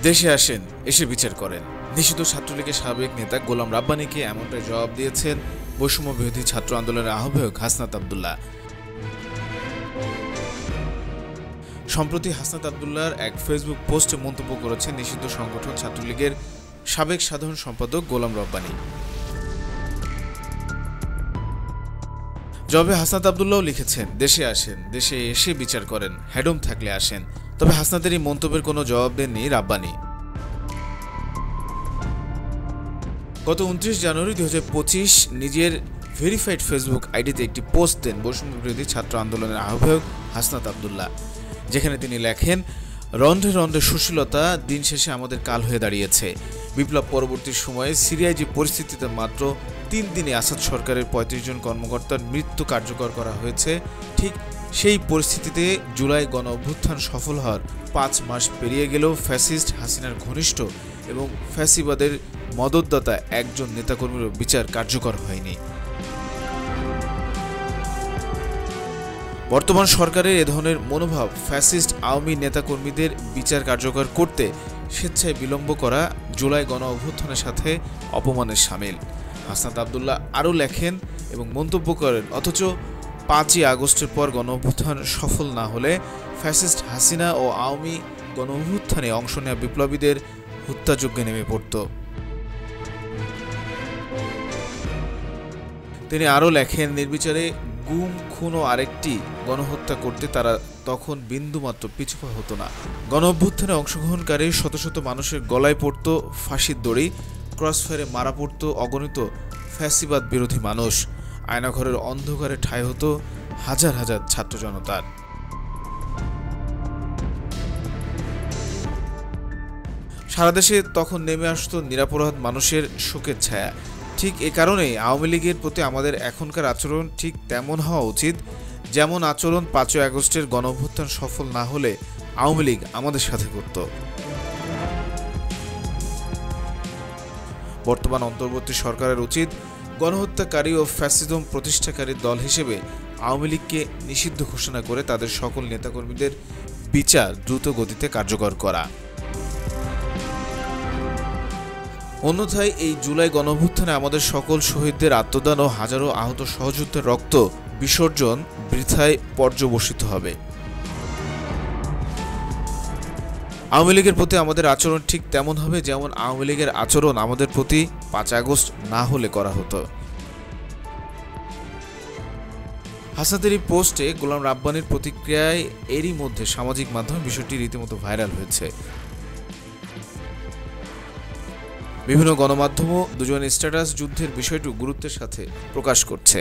দেশে আসেন, এসে বিচার করেন। নিষিদ্ধ ছাত্রলীগের সাবেক নেতা গোলাম রাব্বানীকে এমনটাই জবাব দিয়েছেন বৈষম্য বিরোধী ছাত্র আন্দোলনের আহ্বায়ক হাসনাত আব্দুল্লাহ। সম্প্রতি হাসনাত আব্দুল্লাহর এক ফেসবুক পোস্টে মন্তব্য করেছেন নিষিদ্ধ সংগঠন ছাত্রলীগের সাবেক সাধারণ সম্পাদক গোলাম রাব্বানী। জবাবে হাসনাত আব্দুল্লাহ লিখেছেন, দেশে আসেন, দেশে এসে বিচার করেন, হেডম থাকলে আসেন। তবে হাসনাতের এই মন্তব্যের কোনো জবাব দেননি রাব্বানী। গত 29 জানুয়ারি 2025 নিজের ভেরিফাইড ফেসবুক আইডিতে একটি পোস্ট দেন বৈষম্য বিরোধী ছাত্র আন্দোলনের আহ্বায়ক হাসনাত আব্দুল্লাহ, যেখানে তিনি লেখেন, রন্ধে রন্ধে সুশীলতা দিন শেষে আমাদের কাল হয়ে দাঁড়িয়েছে। বিপ্লব পরবর্তী সময়ে সিরিয়ায় যে পরিস্থিতিতে মাত্র 3 দিনে আসাদ সরকারের 35 জন কর্মকর্তার মৃত্যু কার্যকর করা হয়েছে, ঠিক সেই পরিস্থিতিতে জুলাই গণ অভ্যুত্থান সফল হওয়ার 5 মাস পেরিয়ে গেলেও ফ্যাসিস্ট হাসিনার ঘনিষ্ঠ এবং ফ্যাসিবাদের মদতদাতা একজন নেতাকর্মীর বিচার কার্যকর হয়নি। বর্তমান সরকারের এ ধরনের মনোভাব ফ্যাসিস্ট আওয়ামী নেতাকর্মীদের বিচার কার্যকর করতে স্বেচ্ছায় বিলম্ব করা জুলাই গণ অভ্যুত্থানের সাথে অপমানের শামিল। হাসনাত আব্দুল্লাহ আরও লেখেন এবং মন্তব্য করেন, অথচ 5ই আগস্টের পর গণ অভ্যুত্থান সফল না হলে ফ্যাসিস্ট হাসিনা ও আওয়ামী গণ অভ্যুত্থানে অংশ নেওয়া বিপ্লবীদের হত্যাযজ্ঞে নেমে পড়ত। তিনি আরও লেখেন, নির্বিচারে গুম, খুন ও আরেকটি গণহত্যা করতে তারা তখন বিন্দুমাত্র পিছুপা হতো না। গণ অভ্যুত্থানে অংশগ্রহণকারী শত শত মানুষের গলায় পড়ত ফাঁসির দড়ি, ক্রসফায়ারে মারা পড়ত অগণিত ফ্যাসিবাদ বিরোধী মানুষ, আয়নাঘরের অন্ধকারে ঠাঁই হতো হাজার হাজার ছাত্র জনতার। সারা দেশে তখন নেমে আসত নিরপরাধ মানুষের শোকের ছায়া। ঠিক এ কারণেই আওয়ামী লীগের প্রতি আমাদের এখনকার আচরণ ঠিক তেমন হওয়া উচিত, যেমন আচরণ 5ই আগস্টের গণ অভ্যুত্থান সফল না হলে আওয়ামী লীগ আমাদের সাথে করত। বর্তমান অন্তর্বর্তী সরকারের উচিত গণহত্যাকারী ও ফ্যাসিজম প্রতিষ্ঠাকারী দল হিসেবে আওয়ামী লীগকে নিষিদ্ধ ঘোষণা করে তাদের সকল নেতাকর্মীদের বিচার দ্রুত গতিতে কার্যকর করা। অন্যথায় এই জুলাই গণঅভ্যুত্থানে আমাদের সকল শহীদদের আত্মদান ও হাজারো আহত সহযোদ্ধার রক্ত বিসর্জন বৃথায় পর্যবসিত হবে। আওয়ামী লীগের প্রতি আমাদের আচরণ ঠিক তেমন হবে যেমন আওয়ামী লীগের আচরণ আমাদের প্রতি 5 আগস্ট না হলে করা হতো। হাসনাতের এই পোস্টে গোলাম রাব্বানীর প্রতিক্রিয়ায় এরই মধ্যে সামাজিক মাধ্যমে বিষয়টি রীতিমতো ভাইরাল হয়েছে। বিভিন্ন গণমাধ্যমও দুজনের স্ট্যাটাস যুদ্ধের বিষয়টি গুরুত্বের সাথে প্রকাশ করছে।